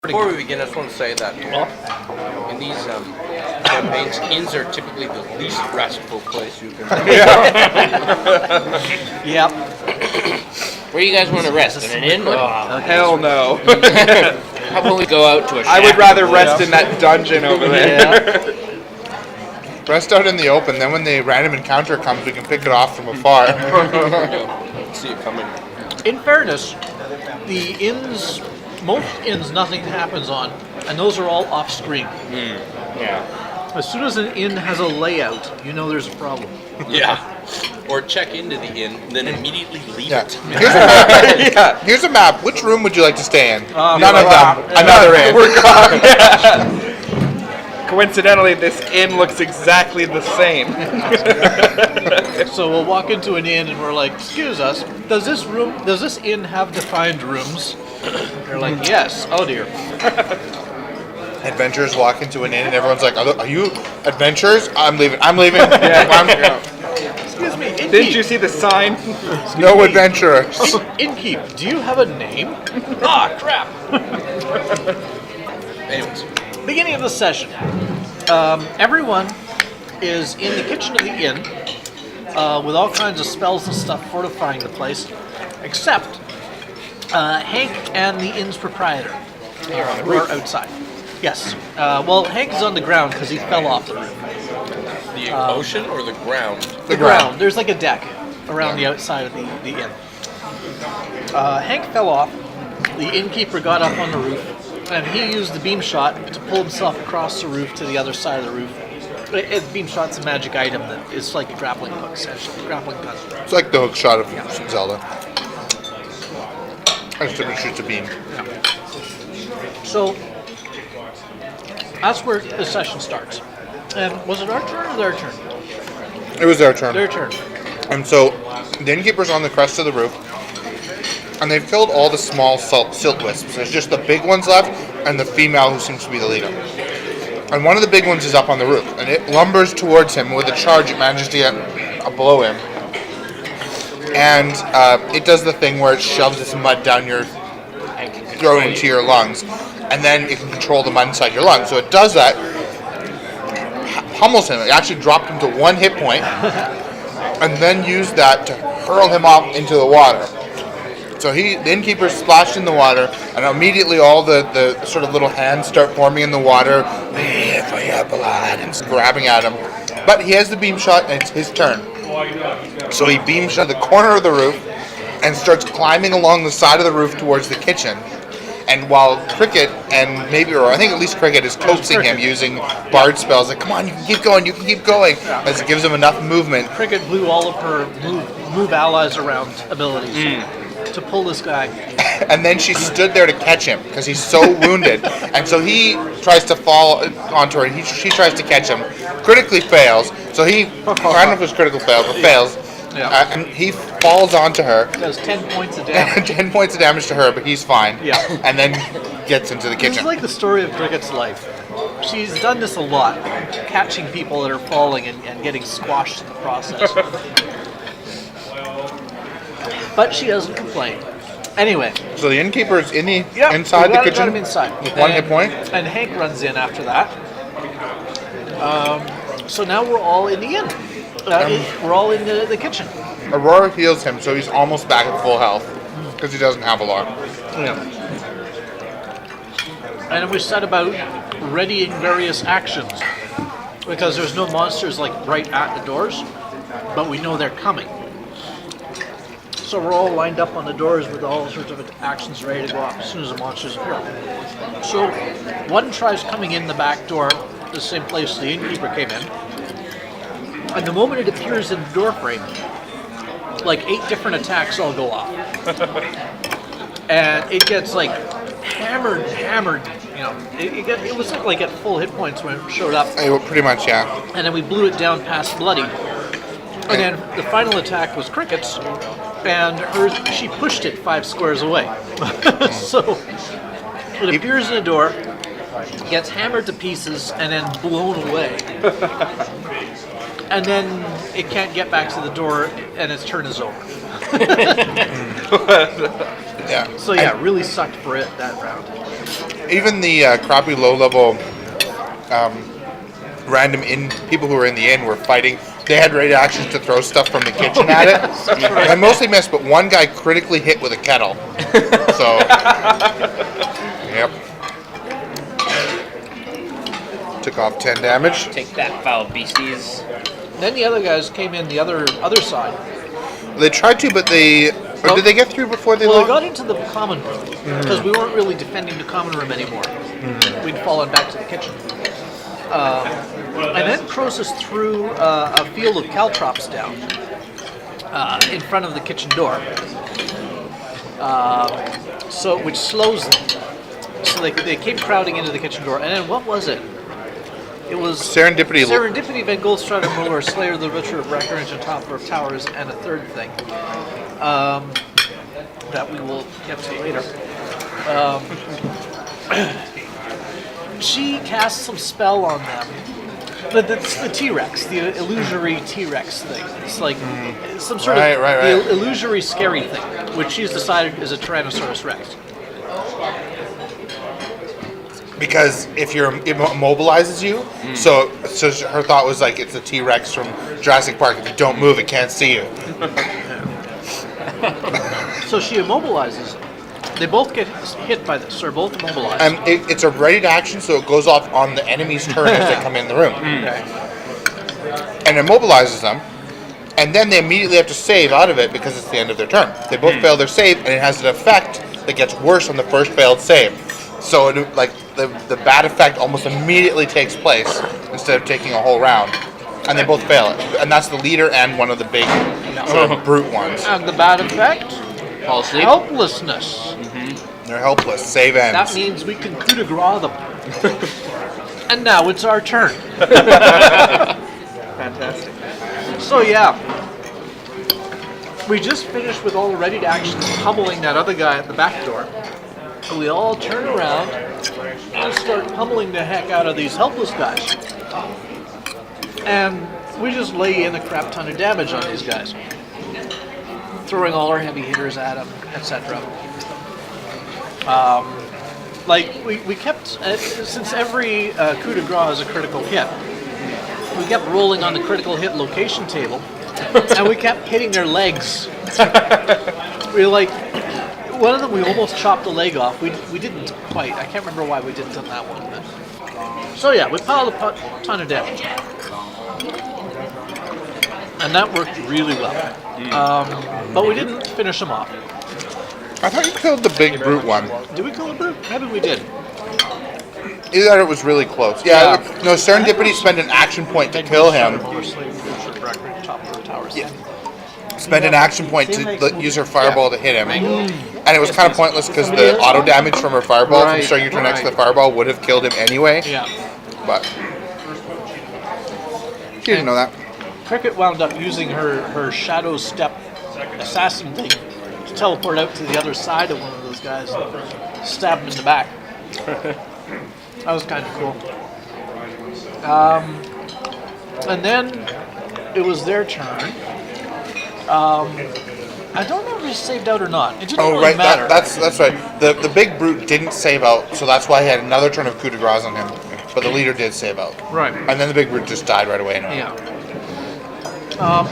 Before we begin, I just want to say that in these campaigns, inns are typically the least restful place you can be. Yep. Where do you guys want to rest? In an inn? Hell no. How about we go out to a shack? I would rather rest in that dungeon over there. Yeah. Rest out in the open, then when the random encounter comes, we can pick it off from afar. See it coming. In fairness, the inns, most inns, nothing happens on, and those are all off screen. Yeah. As soon as an inn has a layout, you know there's a problem. Yeah. Or check into the inn, and then immediately leave Yeah. it. Here's a map. Here's a map. Which room would you like to stay in? None of them. Yeah. Another inn. We're gone. Yeah. Coincidentally, this inn looks exactly the same. So we'll walk into an inn and we're like, "Excuse us, does this inn have defined rooms?" They're like, "Yes." Oh dear. Adventurers walk into an inn and everyone's like, "Are you adventurers? I'm leaving. I'm leaving." Excuse me, innkeep. Didn't you see the sign? No adventurers. Innkeep, do you have a name? Ah, crap. Anyways, Beginning of the session. Everyone is in the kitchen of the inn with all kinds of spells and stuff fortifying the place, except Hank and the inn's proprietor are outside. Yes. Well, Hank is on the ground because he fell off the roof. the ocean or the ground? The ground. There's like a deck around the outside of the inn. Hank fell off. The innkeeper got up on the roof, and he used the beam shot to pull himself across the roof to the other side of the roof. Beam shot's a magic item that is like a grappling hook, essentially. Grappling gun. It's like the hook shot of Zelda. I just different shoots a beam. So that's where the session starts. And was it our turn or their turn? It was their turn. Their turn. And so the innkeeper's on the crest of the roof, and they've killed all the small silt wisps. There's just the big ones left, and the female who seems to be the leader. And one of the big ones is up on the roof, and it lumbers towards him. With a charge, it manages to get below him. And it does the thing where it shoves this mud down your throat into your lungs, and then it can control the mud inside your lungs. So it does that, pummels him. It actually dropped him to 1 hit point, and then used that to hurl him off into the water. So the innkeeper splashed in the water, and immediately all the sort of little hands start forming in the water, for your blood, and grabbing at him. But he has the beam shot, and it's his turn. So he beam shot the corner of the roof, and starts climbing along the side of the roof towards the kitchen. And while Cricket and I think at least Cricket is coaxing him using bard spells, like, "Come on, you can keep going, as it gives him enough movement. Cricket blew all of her move allies around abilities to pull this guy. And then she stood there to catch him because he's so wounded. And so he tries to fall onto her. She tries to catch him. Critically fails. So I don't know if it was critical fail, but fails. Yeah. And he falls onto her. Does 10 points of damage. 10 points of damage to her, but he's fine. Yeah. And then gets into the This kitchen. is like the story of Cricket's life. She's done this a lot, catching people that are falling and getting squashed in the process. But she doesn't complain. Anyway. So the innkeeper's inside we the got kitchen him inside. with 1 hit point. And Hank runs in after that. So now we're all in the inn. We're all in the kitchen. Aurora heals him, so he's almost back at full health because he doesn't have a lot. Yeah. And we set about readying various actions because there's no monsters like right at the doors, but we know they're coming. So we're all lined up on the doors with all sorts of actions ready to go off as soon as the monsters appear. So one tries coming in the back door, the same place the innkeeper came in, and the moment it appears in the doorframe, like 8 different attacks all go off. And it gets like hammered, you know. It was like at full hit points when it showed up. Pretty much, yeah. And then we blew it down past bloody. And then the final attack was Cricket's, and she pushed it 5 squares away. So it appears in the door, gets hammered to pieces, and then blown away. And then it can't get back to the door, and its turn is over. Yeah. So yeah, really sucked for it that round. even the crappy low-level random people who were in the inn were fighting. They had ready actions to throw stuff from the kitchen at it. I mostly missed, but one guy critically hit with a kettle. So, yep. Took off 10 damage. Take that, foul beasties. Then the other guys came in the other side. They tried to, but or did they get through before they Well, they logged? got into the common room because we weren't really defending the common room anymore. We'd fallen back to the kitchen. And then Croesus threw a field of caltrops down in front of the kitchen door, which slows them. So they came crowding into the kitchen door. And then what was it? It was Serendipity. Serendipity, Van Goldstrader, Muller, Slayer, the Butcher of Breckenridge, and Topper of Towers, and a third thing that we will get to later. She cast some spell on them. It's the T-Rex, the illusory T-Rex thing. It's like some sort of the illusory scary thing, which she's decided is a Tyrannosaurus Rex. Because it immobilizes you, so her thought was like it's a T-Rex from Jurassic Park. If you don't move, it can't see you. So she immobilizes them. They both get hit by this, or both immobilized. It's a ready action, so it goes off on the enemy's turn as they come in the room. And immobilizes them, and then they immediately have to save out of it because it's the end of their turn. They both fail their save, and it has an effect that gets worse on the first failed save. So the bad effect almost immediately takes place instead of taking a whole round. And they both fail it. And that's the leader and one of the big sort of brute ones. And the bad effect? Fall asleep. Helplessness. They're helpless. Save ends. That means we can coup de grace them. And now it's our turn. Fantastic. So yeah, we just finished with all the ready to actions pummeling that other guy at the back door. And we all turn around and start pummeling the heck out of these helpless guys. And we just lay in a crap ton of damage on these guys, throwing all our heavy hitters at them, etc. We kept, since every coup de grace is a critical hit, we kept rolling on the critical hit location table, and we kept hitting their legs. We were like, one of them we almost chopped the leg off. We didn't quite. I can't remember why we didn't on that one. But. So yeah, we piled a ton of damage. And that worked really well. But we didn't finish them off. I thought you killed the big brute one. Did we kill the brute? Maybe we did. Either that or it was really close. Yeah. No, Serendipity spent an action point to kill him. Spent an action point to use her fireball to hit him. And it was kind of pointless because the auto damage from her fireball from starting your turn next to the fireball would have killed him anyway. Yeah. But she didn't know that. Cricket wound up using her shadow step assassin thing to teleport out to the other side of one of those guys and stab him in the back. That was kind of cool. And then it was their turn. I don't know if he saved out or not. It didn't really matter. That's right. The big brute didn't save out, so that's why he had another turn of coup de grace on him. But the leader did save out. Right. And then the big brute just died right away. Yeah.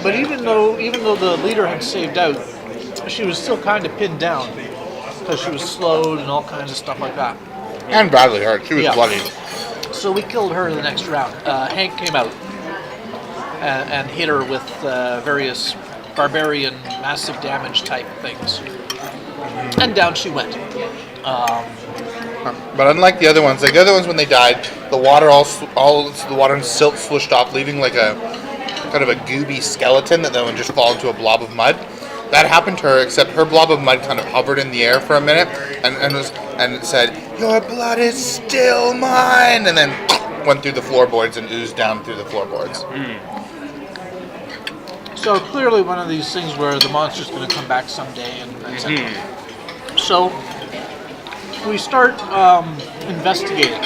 But even though the leader had saved out, she was still kind of pinned down because she was slowed and all kinds of stuff like that. And badly hurt. She was bloody. So we killed her the next round. Hank came out and hit her with various barbarian massive damage type things. And down she went. But unlike the other ones, when they died, the water the water and silt slushed off, leaving like a kind of a gooby skeleton that then would just fall into a blob of mud. That happened to her, except her blob of mud kind of hovered in the air for a minute and it said, "Your blood is still mine," and then went through the floorboards and oozed down through the floorboards. So clearly one of these things where the monster's going to come back someday and So we start investigating.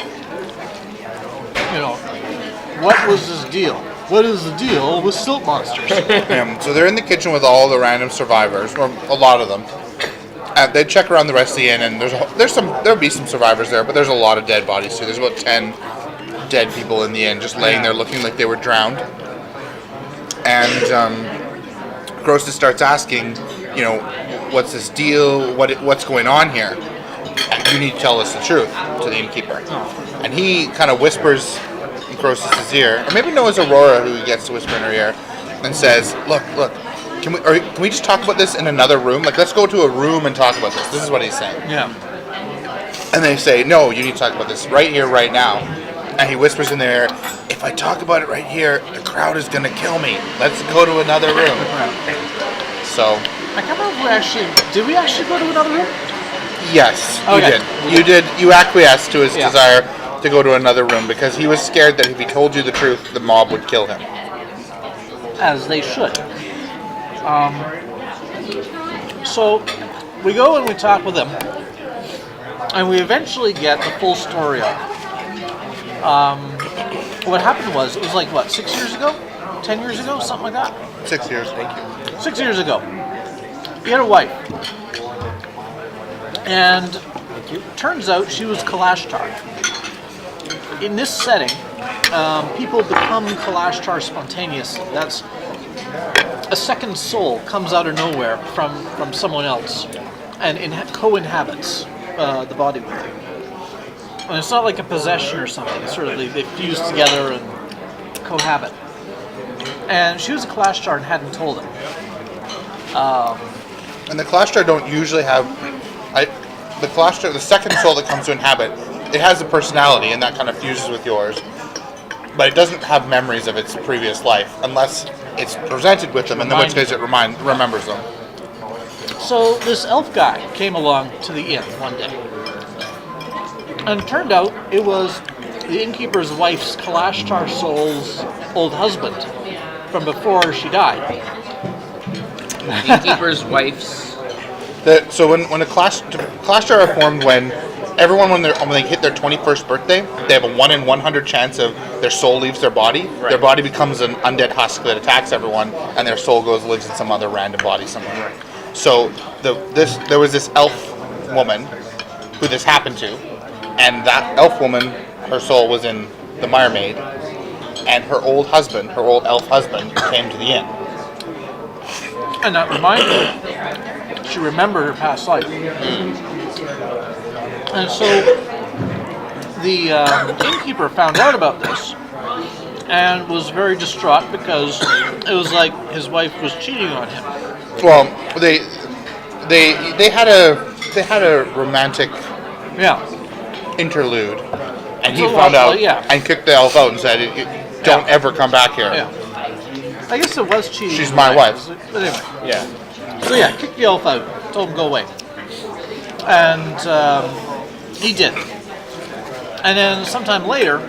What was this deal? What is the deal with silt monsters? So they're in the kitchen with all the random survivors, or a lot of them. They check around the rest of the inn, and there'll be some survivors there, but there's a lot of dead bodies too. There's about 10 dead people in the inn, just laying there looking like they were drowned. And Grossus starts asking, what's this deal? What's going on here? You need to tell us the truth, to the innkeeper. And he kind of whispers in Gross's ear, or maybe no, it's Aurora who gets to whisper in her ear, and says, look, can we just talk about this in another room? Like, let's go to a room and talk about this. This is what he's saying. Yeah. And they say, no, you need to talk about this right here, right now. And he whispers in their ear, if I talk about it right here, the crowd is going to kill me. Let's go to another room. So, I can't remember did we actually go to another room? yes, Okay. you did. You acquiesced to his desire to go to another room because he was scared that if he told you the truth, the mob would kill him. As they should. So we go and we talk with them, and we eventually get the full story of it. What happened was, it was like, 6 years ago? 10 years ago? Something like that? 6 years, thank you. 6 years ago. He had a wife. And turns out she was Kalashtar. In this setting, people become Kalashtar spontaneously. That's a second soul comes out of nowhere from someone else and co-inhabits the body with you. And it's not like a possession or something. It's sort of they fuse together and cohabit. And she was a Kalashtar and hadn't told him. And the Kalashtar don't usually have... the Kalashtar, the second soul that comes to inhabit, it has a personality, and that kind of fuses with yours. But it doesn't have memories of its previous life, unless it's presented with them, and in which case it remembers them. So this elf guy came along to the inn one day. And it turned out it was the innkeeper's wife's Kalashtar soul's old husband from before she died. The innkeeper's wife's. So when a Kalashtar are formed when they hit their 21st birthday, they have a 1 in 100 chance of their soul leaves their body. Right. Their body becomes an undead husk that attacks everyone, and their soul lives in some other random body somewhere. So there was this elf woman who this happened to, and that elf woman, her soul was in the Miremaid, and her old elf husband, came to the inn. And that reminded her, she remembered her past life. And so the innkeeper found out about this and was very distraught because it was like his wife was cheating on him. Well, they had a romantic interlude, and he found out and kicked the elf out and said, "Don't ever come back here." Yeah. I guess it was cheating. She's my wife. But anyway. Yeah. So kicked the elf out, told him go away. And he did. And then sometime later,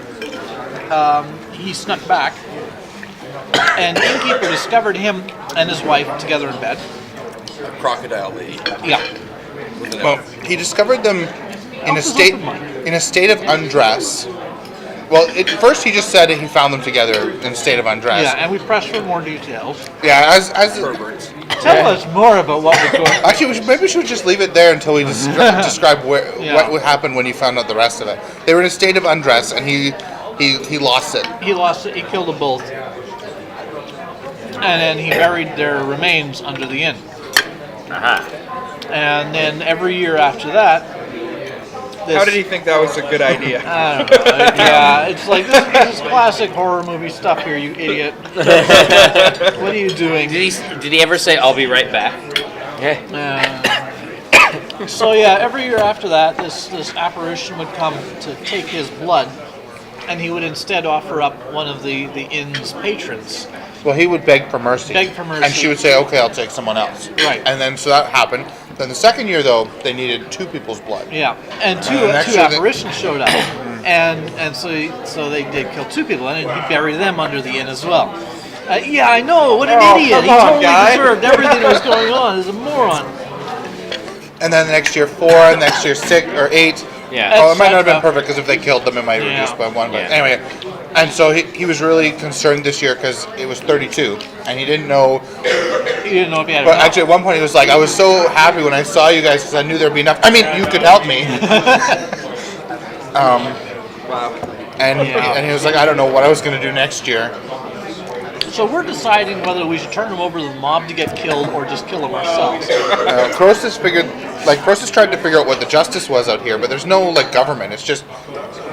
he snuck back, and the innkeeper discovered him and his wife together in bed. A crocodile lady. Yeah. Well, he discovered them in a state of undress. Well, first he just said that he found them together in a state of undress. Yeah, and we pressed for more details. Yeah, as Perverts. Tell us more about what was going on. Actually, maybe we should just leave it there until we describe what would happen when he found out the rest of it. They were in a state of undress, and he lost it. He lost it. He killed them both. And then he buried their remains under the inn. And then every year after that... How did he think that was a good idea? I don't know. Yeah, it's like, this is classic horror movie stuff here, you idiot. What are you doing? Did he ever say, "I'll be right back"? So every year after that, this apparition would come to take his blood, and he would instead offer up one of the inn's patrons. Well, he would beg for mercy. And she would say, "Okay, I'll take someone else." Right. And then so that happened. Then the second year, though, they needed 2 people's blood. Yeah, and two apparitions showed up, and so they did kill 2 people, and he buried them under the inn as well. Yeah, I know. What an idiot! He totally deserved everything that was going on. He's a moron. And then the next year 4, and next year 6 or 8, Yeah. Oh, it might not have been etc. perfect because if they killed them, it might Yeah. reduce by one. But Yeah. anyway, and so he was really concerned this year because it was 32, and he didn't know. You didn't know if you had But enough. actually, at one point, he was like, "I was so happy when I saw you guys because I knew there'd be enough. I mean, you could help me." Wow. And he was like, "I don't know what I was going to do next year." So we're deciding whether we should turn them over to the mob to get killed or just kill them ourselves. Croesus Croesus tried to figure out what the justice was out here, but there's no like government. It's just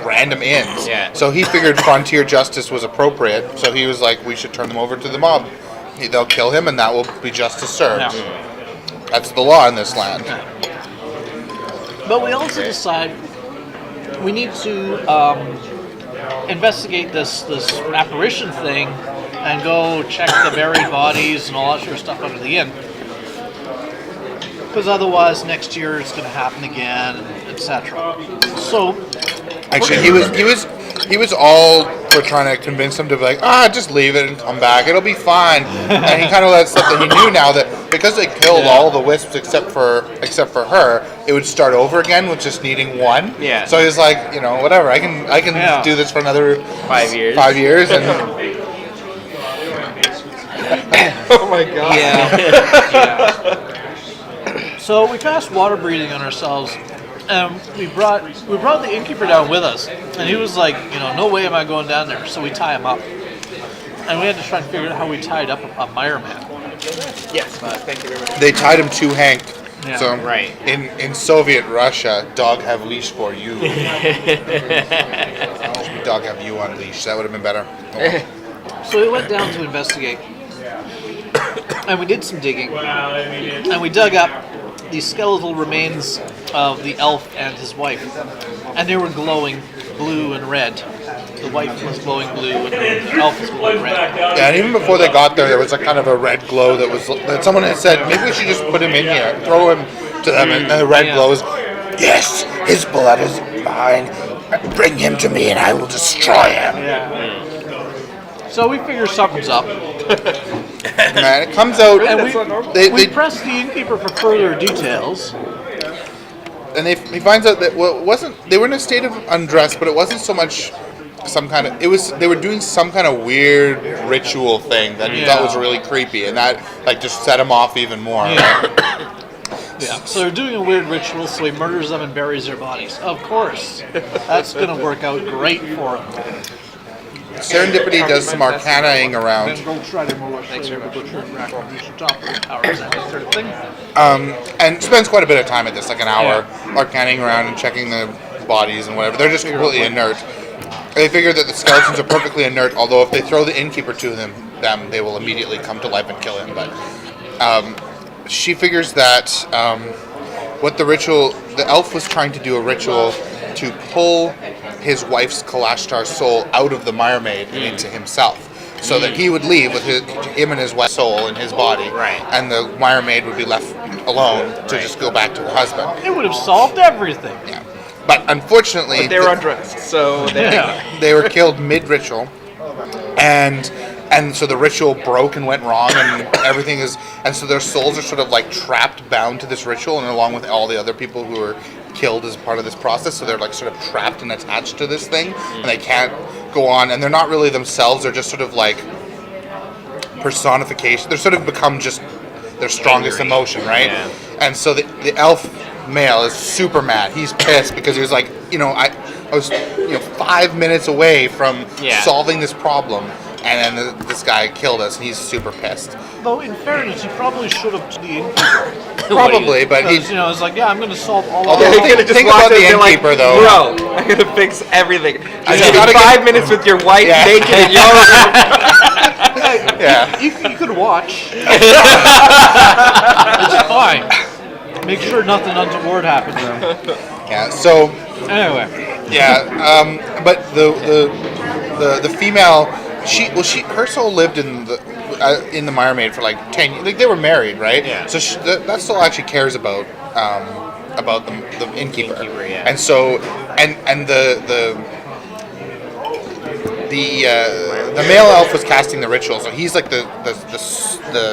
random inns. Yeah. So he figured frontier justice was appropriate. So he was like, we should turn them over to the mob. They'll kill him, and that will be justice served. Yeah. That's the law in this land. But we also decide we need to investigate this apparition thing and go check the buried bodies and all that sort of stuff under the inn. Because otherwise, next year it's going to happen again, etc. So, Actually, he was all for trying to convince him to be like, just leave it and come back. It'll be fine. And he kind of let stuff that he knew now that because they killed all the wisps except for her, it would start over again with just needing one. Yeah. So he's like, whatever. I can do this for another 5 years. 5 years and. Oh my god. yeah. So we passed water breathing on ourselves, and we brought the innkeeper down with us, and he was like, no way am I going down there. So we tie him up, and we had to try and figure out how we tied up a mire man. Yes, thank you very much. They tied him to Hank. Yeah. So Right. in Soviet Russia, dog have leash for you. Dog have you on leash. That would have been better. So we went down to investigate, and we did some digging, and we dug up the skeletal remains of the elf and his wife, and they were glowing blue and red. The wife was glowing blue, and the elf was glowing red. Yeah, and even before they got there was a kind of a red glow that someone had said, maybe we should just put him in here, throw him to them, and the red glow is, yes, his blood is mine. Bring him to me and I will destroy him. So we figure something's up, And it comes out, and That's not normal. we pressed the innkeeper for further details. and he finds out that they were in a state of undress, but it wasn't so much they were doing some kind of weird ritual thing that he thought was really creepy, and that just set him off even more. Yeah, so they're doing a weird ritual, so he murders them and buries their bodies. Of course, that's going to work out great for him. Serendipity does some arcanaing around, Thanks very much. and spends quite a bit of time at this, like an hour, arcanaing around and checking the bodies and whatever. They're just completely inert. They figure that the skeletons are perfectly inert, although if they throw the innkeeper to them, they will immediately come to life and kill him. But she figures that what the elf was trying to do a ritual to pull his wife's Kalashtar soul out of the mire maid and into himself, so that he would leave with him and his wife's soul in his body, Right. and the mire maid would be left alone to just go back to her husband. It would have solved everything. Yeah. But unfortunately, But they were undressed, so they were killed mid-ritual, and so the ritual broke and went wrong, and everything is, and so their souls are sort of like trapped, bound to this ritual, and along with all the other people who were killed as part of this process, so they're like sort of trapped and attached to this thing, and they can't go on, and they're not really themselves, they're just sort of like personification. They're sort of become just their strongest emotion, right? Yeah. And so the elf male is super mad. He's pissed because he was like, I was 5 minutes away from solving this problem, and then this guy killed us, and he's super pissed. Though, in fairness, he probably should have to the innkeeper. Probably, but he. Because, it's like, I'm going to solve all Although of He it. could have just Think walked about in the and been like, innkeeper, though. bro, I'm gonna fix everything. I Just gotta give me get- 5 minutes with your wife Yeah. naked in your room. Yeah. You could watch. It's fine. Make sure nothing untoward happens. Yeah. So. Anyway. Yeah. But the female, her soul lived in the mire maid for like 10 years. Like they were married, right? Yeah. So that soul actually cares about the innkeeper. Yeah. And so and the male elf was casting the ritual, so he's like the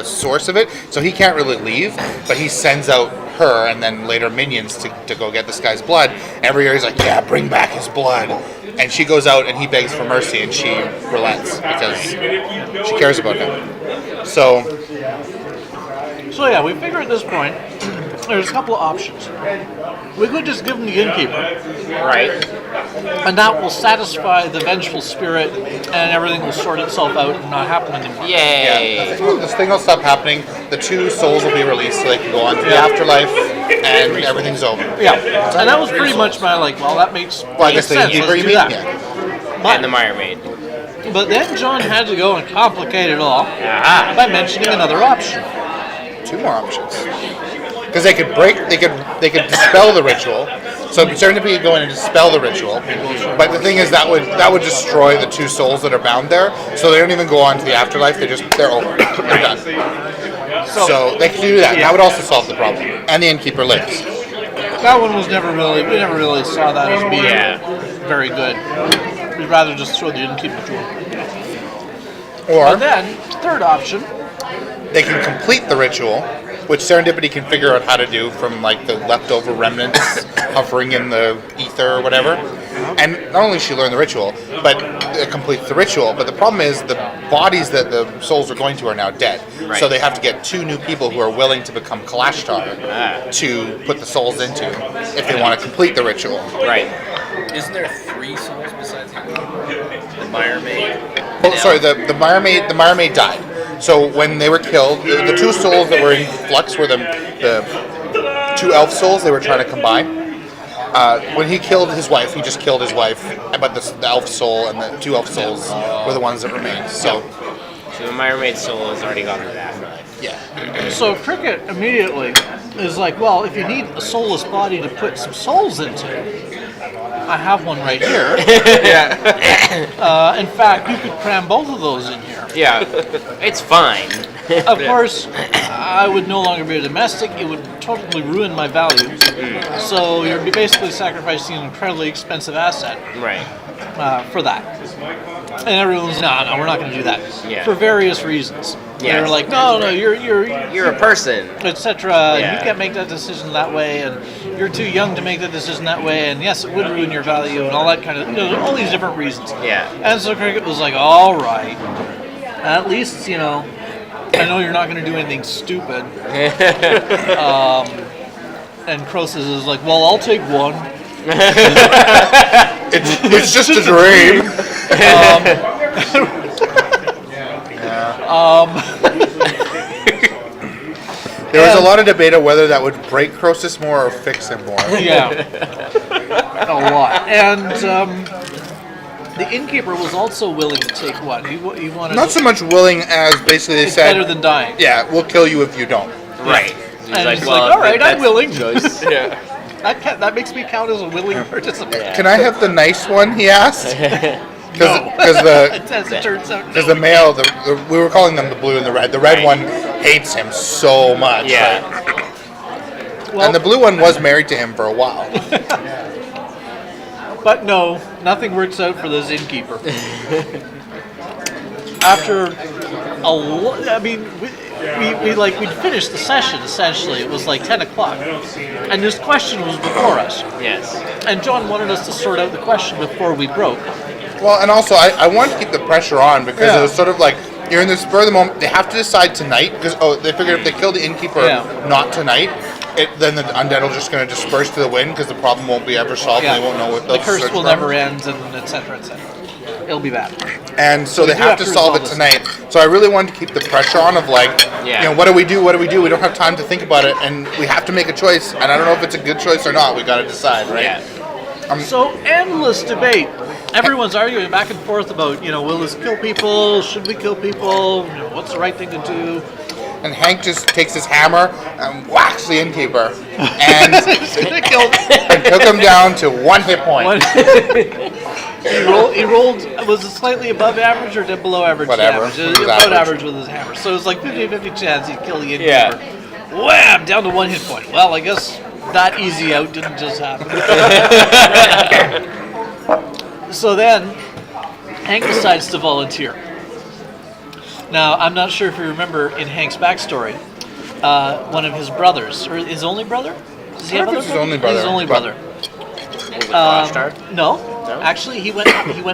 source of it. So he can't really leave, but he sends out her and then later minions to go get this guy's blood. Every year he's like, yeah, bring back his blood. And she goes out and he begs for mercy and she relents because she cares about him. So yeah, we figure at this point, there's a couple of options. We could just give him the innkeeper, Right. and that will satisfy the vengeful spirit, and everything will sort itself out and not happen anymore. Yay. this thing will stop happening. The two souls will be released so they can go on to the afterlife and everything's over. Yeah, and that was pretty much my well, that makes Well, I guess the sense. innkeeper, Let's you do mean? that. Yeah. And the Mire Maid. But then John had to go and complicate it all Aha. by mentioning another option. 2 more options. Because they could dispel the ritual. So Serendipity could go in and dispel the ritual. But the thing is that would destroy the 2 souls that are bound there. So they don't even go on to the afterlife. They're over. They're done. So they could do that. That would also solve the problem. And the innkeeper lives. That one was we never really saw that as being very good. We'd rather just throw the innkeeper to him. Or But then, third option, they can complete the ritual, which Serendipity can figure out how to do from like the leftover remnants hovering in the ether or whatever. And not only does she learn the ritual, but it completes the ritual. But the problem is the bodies that the souls are going to are now dead. Right. So they have to get 2 new people who are willing to become Kalashtar to put the souls into if they want to complete the ritual. Right. Isn't there 3 souls besides him? The Mire Maid? Oh, sorry, the Mire Maid died. So when they were killed, the 2 souls that were in flux were the 2 elf souls they were trying to combine. When he killed his wife, he just killed his wife, but the elf soul and the 2 elf souls were the ones that remained. So, So the Mire Maid soul has already gone to the afterlife. yeah. so Cricket immediately is like, well, if you need a soulless body to put some souls into, I have one right here. Yeah. In fact, you could cram both of those in here. Yeah. It's fine. Of course, I would no longer be a domestic. It would totally ruin my value. So you're basically sacrificing an incredibly expensive asset Right. for that. And everyone's, no, we're not going to do that. Yeah. For various reasons. Yes. They're like, no, You're a person. etc. Yeah. You can't make that decision that way, and you're too young to make that decision that way, and yes, it would ruin your value, and all that kind of, all these different reasons. Yeah. And so Cricket was like, all right, at least, I know you're not going to do anything stupid. And Croesus is like, well, I'll take one. It's just a dream. There was a lot of debate on whether that would break Croesus more or fix him more. Yeah, a lot. And the innkeeper was also willing to take one. He wanted. Not so much willing as basically they It's said, better than dying. yeah, we'll kill you if you don't. Right. And he's like, all right, I'm willing. Choice. Yeah. That makes me count as a willing participant. Can I have the nice one, he asked? Because As it turns out, Because the male, we were calling them the blue and the red. The red one hates him so much. Yeah. well, And the blue one was married to him for a while. but no, nothing works out for this innkeeper. After we'd finished the session essentially. It was like 10 o'clock, and this question was before us. Yes. And John wanted us to sort out the question before we broke. Well, and also, I wanted to keep the pressure on because it was sort of like, you're in the spur of the moment. They have to decide tonight because, they figured if they kill the innkeeper not tonight, then the undead are just going to disperse to the wind because the problem won't be ever solved and they won't know what the they'll curse search will for. never end, and etc. etc. It'll be bad. And so they do have to solve it this. tonight. So I really wanted to keep the pressure on of like, what do we do? What do we do? We don't have time to think about it, and we have to make a choice. And I don't know if it's a good choice or not. We got to decide, right? Yeah. So endless debate. Everyone's arguing back and forth about, will this kill people? Should we kill people? What's the right thing to do? And Hank just takes his hammer and whacks the innkeeper, and and took him down to 1 hit point. He rolled, was it slightly above average or below average? Whatever. Damage? It was About average. average with his hammer. So it was like 50-50 chance he'd kill the innkeeper. Wham! Down to 1 hit point. Well, I guess that easy out didn't just happen. So then, Hank decides to volunteer. Now, I'm not sure if you remember in Hank's backstory, one of his brothers, or his only brother. Does he have I other think it's his only brother, His only but- brother. Was it Clashtar? No, actually, he went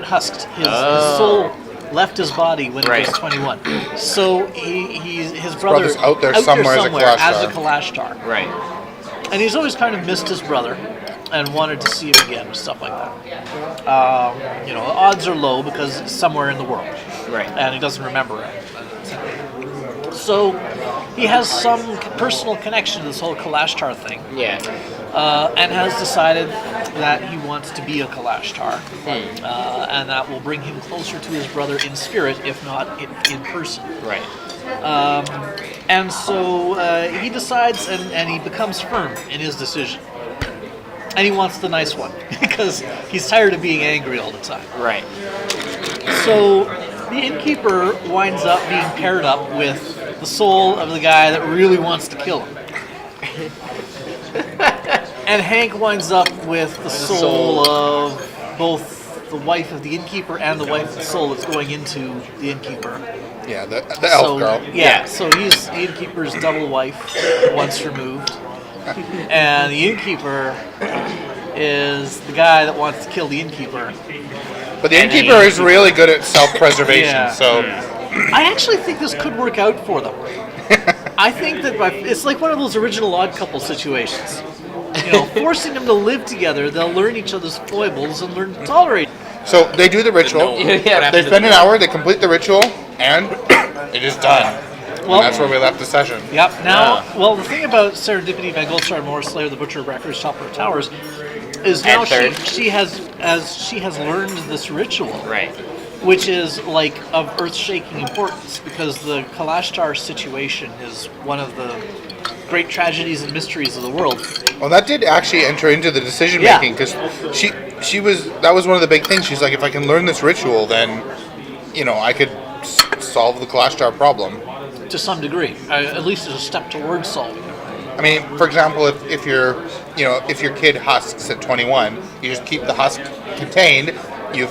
husked. His soul left his body when he was Right. 21. So his brother brother's out there somewhere as a Kalashtar. Right. And he's always kind of missed his brother and wanted to see him again and stuff like that. Odds are low because it's somewhere in the world. Right. And he doesn't remember it. So he has some personal connection to this whole Kalashtar thing. Yeah. And has decided that he wants to be a Kalashtar. And that will bring him closer to his brother in spirit, if not in person. Right. And so he decides and he becomes firm in his decision. And he wants the nice one because he's tired of being angry all the time. Right. So the innkeeper winds up being paired up with the soul of the guy that really wants to kill him. And Hank winds up with the soul of both the wife of the innkeeper and the wife of the soul that's going into the innkeeper. Yeah, the elf girl. Yeah, so he's the innkeeper's double wife, once removed. And the innkeeper is the guy that wants to kill the innkeeper. But the innkeeper is really good at self-preservation, Yeah. so I actually think this could work out for them. I think that it's like one of those original Odd Couple situations. Forcing them to live together, they'll learn each other's foibles and learn to tolerate. so they do the ritual. Yeah. They spend an hour, they complete the ritual, and it is done. Well, And that's where we left the session. Yep. Now, well, the thing about Serendipity by Goldstar Morris, Slayer, the Butcher of Records, Chopper of Towers, is now And third. she has learned this ritual, Right. which is like of earth-shaking importance because the Kalashtar situation is one of the great tragedies and mysteries of the world. Well, that did actually enter into the decision Yeah. making because that was one of the big things. She's like, if I can learn this ritual, then I could solve the Kalashtar problem. To some degree, at least there's a step towards solving it. I mean, for example, if your kid husks at 21, you just keep the husk contained. You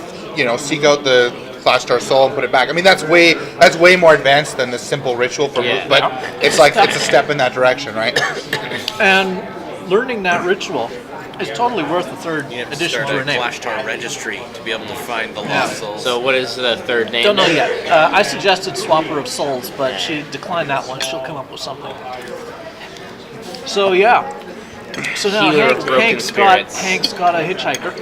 seek out the Kalashtar soul and put it back. I mean, that's way more advanced than the simple ritual but it's like it's a step in that direction, right? And learning that ritual is totally worth the third You have to addition start to a her name. Kalashtar registry to be able to find the lost souls. So what is the third name? Don't know then? yet. I suggested Swapper of Souls, but she declined that one. She'll come up with something. So yeah. So now Healer of broken Hank's spirits. got a hitchhiker.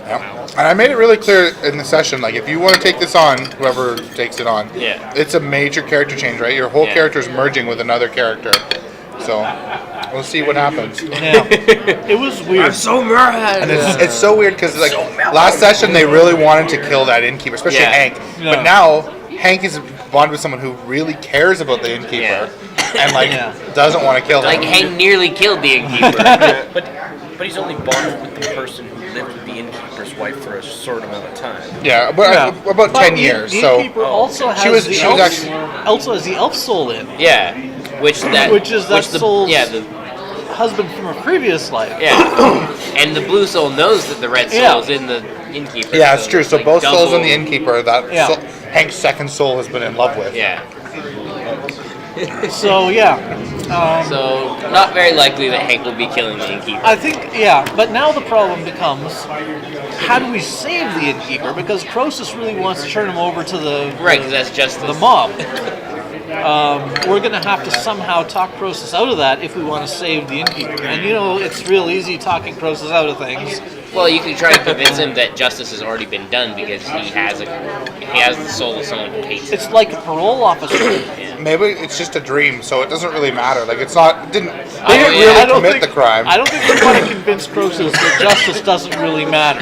Yeah. And I made it really clear in the session, like if you want to take this on, whoever takes it on, Yeah. it's a major character change, right? Your whole Yeah. character is merging with another character. So we'll see what happens. Yeah. It was weird. So mad. And it's so weird because like last session they really wanted to kill that innkeeper, especially Yeah. Hank. Yeah. But now Hank is bonded with someone who really cares about the innkeeper and doesn't want to kill him. Like Hank nearly killed the innkeeper. But he's only bonded with the person who lived with the innkeeper's wife for a short amount of time. Yeah, but about But 10 years. The So innkeeper also has She was the actually- also has the elf soul in, Yeah. Which is that soul's- the husband from a previous life. and the blue soul knows that the red soul Yeah. is in the innkeeper. yeah, it's true. So like both souls double- in the innkeeper that Yeah. Hank's second soul has been in love with. Yeah. So yeah. So not very likely that Hank will be killing the innkeeper. I think, but now the problem becomes, how do we save the innkeeper? Because Croesus really wants to turn him over to Right, because that's just the mob. We're going to have to somehow talk Croesus out of that if we want to save the innkeeper. And it's real easy talking Croesus out of things. Well, you can try to convince him that justice has already been done because he has the soul of someone who hates him. It's like a parole officer. Maybe it's just a dream, so it doesn't really matter. Like they didn't I really don't commit the crime. I don't think we want to convince Croesus that justice doesn't really matter.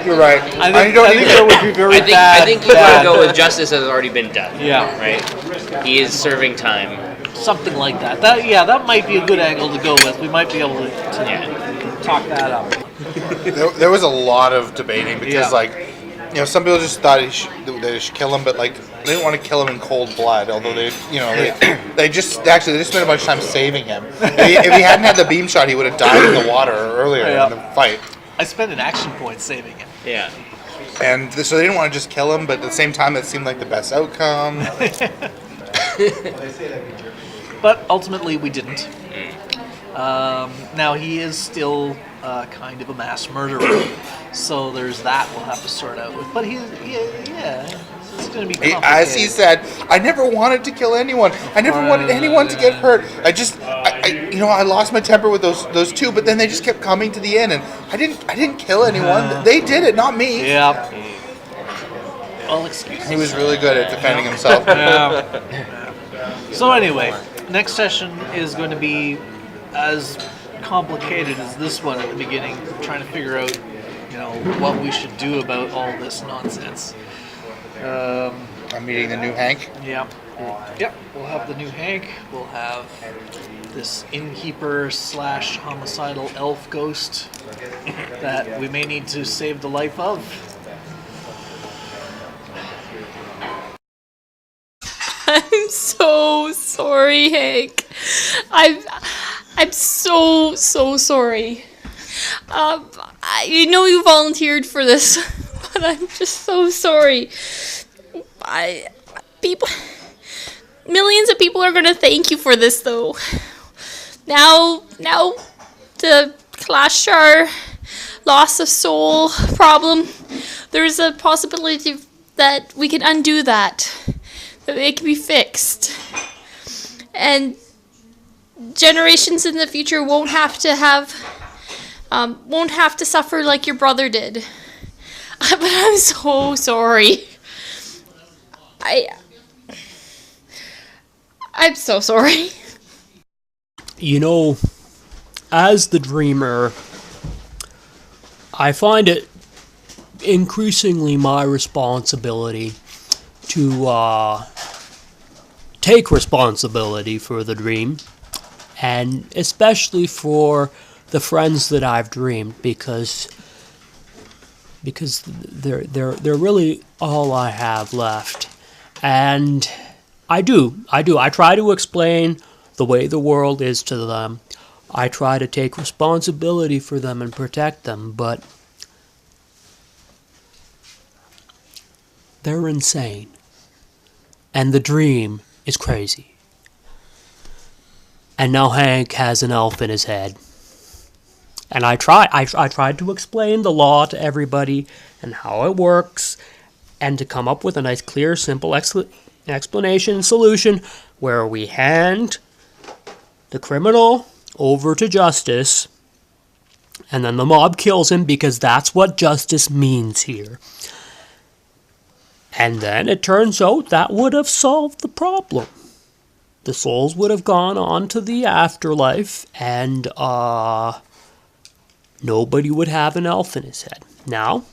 You're right. I think there would be very bad. I think you want to go with justice has already been done. Yeah. Right? He is serving time. Something like that. That might be a good angle to go with. We might be able to talk that up. There was a lot of debating because, Yeah. some people just thought they should kill him, but they didn't want to kill him in cold blood. Although they just spent a bunch of time saving him. If he hadn't had the beam shot, he would have died in the water earlier Yeah. in the fight. I spent an action point saving him. Yeah. And so they didn't want to just kill him, but at the same time, that seemed like the best outcome. But ultimately, we didn't. Now, he is still kind of a mass murderer, so there's that we'll have to sort out with. But it's going to be complicated. As he said, I never wanted to kill anyone. I never wanted anyone to get hurt. I lost my temper with those two, but then they just kept coming to the inn, and I didn't kill anyone. They did it, not me. Yeah. All excuses. He was really good at defending himself. So anyway, next session is going to be as complicated as this one at the beginning, trying to figure out, what we should do about all this nonsense. I'm meeting the new Hank. Yeah. Yep. We'll have the new Hank. We'll have this innkeeper / homicidal elf ghost that we may need to save the life of. I'm so sorry, Hank. I'm so sorry. You volunteered for this, but I'm just so sorry. Millions of people are gonna thank you for this, though. Now to clash our loss of soul problem, there's a possibility that we can undo that. That it can be fixed. And generations in the future won't have to suffer like your brother did. But I'm so sorry. I'm so sorry. As the dreamer, I find it increasingly my responsibility to take responsibility for the dream, and especially for the friends that I've dreamed, because they're really all I have left. And I try to explain the way the world is to them. I try to take responsibility for them and protect them, but they're insane. And the dream is crazy. And now Hank has an elf in his head. And I tried to explain the law to everybody and how it works, and to come up with a nice, clear, simple explanation and solution where we hand the criminal over to justice, and then the mob kills him, because that's what justice means here. And then it turns out that would have solved the problem. The souls would have gone on to the afterlife, and nobody would have an elf in his head. Now,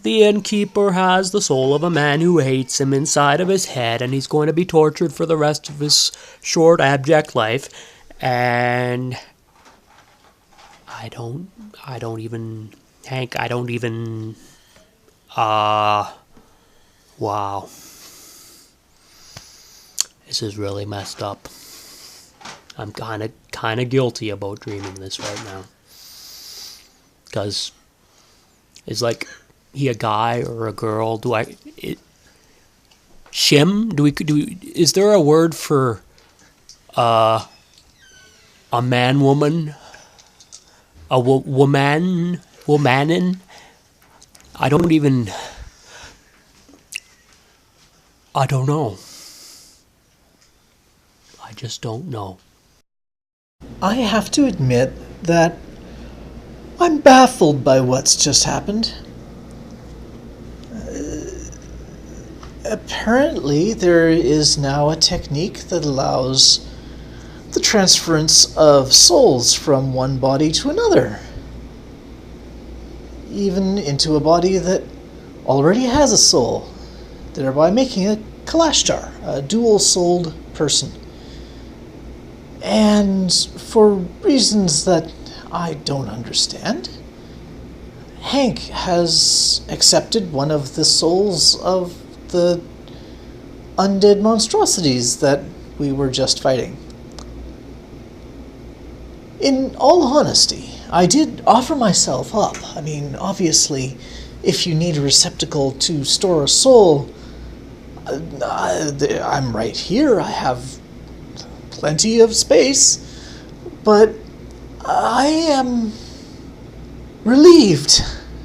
the innkeeper has the soul of a man who hates him inside of his head, and he's going to be tortured for the rest of his short, abject life. And wow. This is really messed up. I'm kind of guilty about dreaming this right now. Because it's like, he a guy or a girl? Is there a word for a man, woman? A womanin? I don't know. I just don't know. I have to admit that I'm baffled by what's just happened. Apparently, there is now a technique that allows the transference of souls from one body to another, even into a body that already has a soul, thereby making a Kalashtar, a dual-souled person. And for reasons that I don't understand, Hank has accepted one of the souls of the undead monstrosities that we were just fighting. In all honesty, I did offer myself up. I mean, obviously, if you need a receptacle to store a soul, I'm right here. I have plenty of space, but I am relieved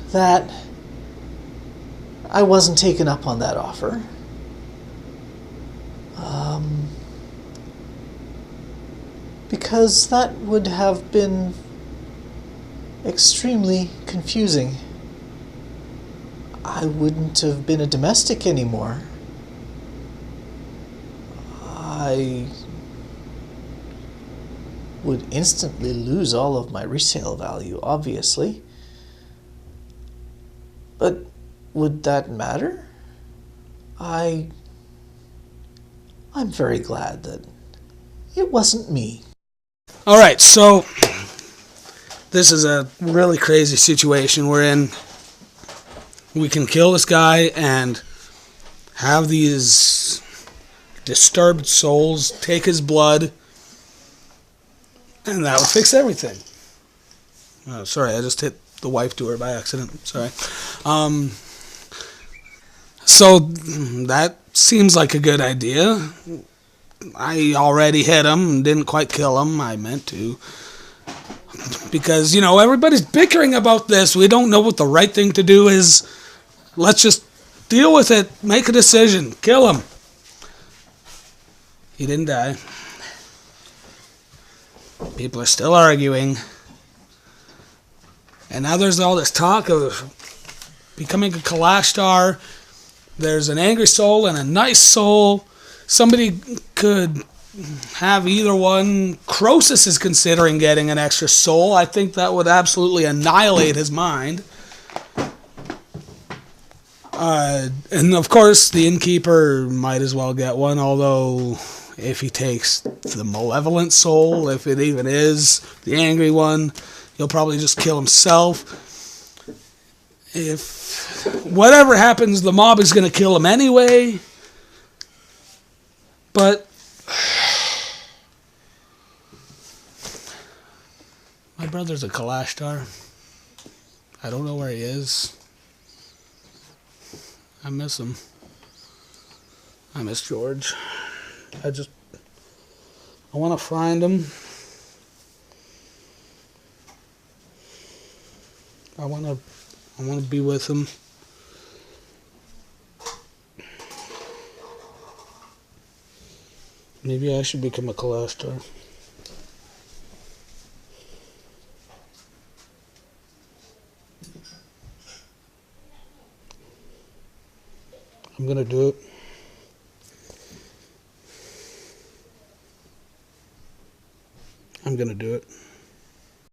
that I wasn't taken up on that offer. Because that would have been extremely confusing. I wouldn't have been a domestic anymore. I would instantly lose all of my resale value, obviously. But would that matter? I'm very glad that it wasn't me. All right, so this is a really crazy situation we're in. We can kill this guy and have these disturbed souls take his blood, and that would fix everything. Oh, sorry, I just hit the wife door by accident. Sorry. So that seems like a good idea. I already hit him and didn't quite kill him. I meant to. Because, everybody's bickering about this. We don't know what the right thing to do is. Let's just deal with it. Make a decision. Kill him. He didn't die. People are still arguing. And now there's all this talk of becoming a Kalashtar. There's an angry soul and a nice soul. Somebody could have either one. Croesus is considering getting an extra soul. I think that would absolutely annihilate his mind. And of course, the innkeeper might as well get one, although if he takes the malevolent soul, if it even is the angry one, he'll probably just kill himself. If whatever happens, the mob is going to kill him anyway. But my brother's a Kalashtar. I don't know where he is. I miss him. I miss George. I want to find him. I want to be with him. Maybe I should become a Kalashtar. I'm gonna do it. I'm gonna do it.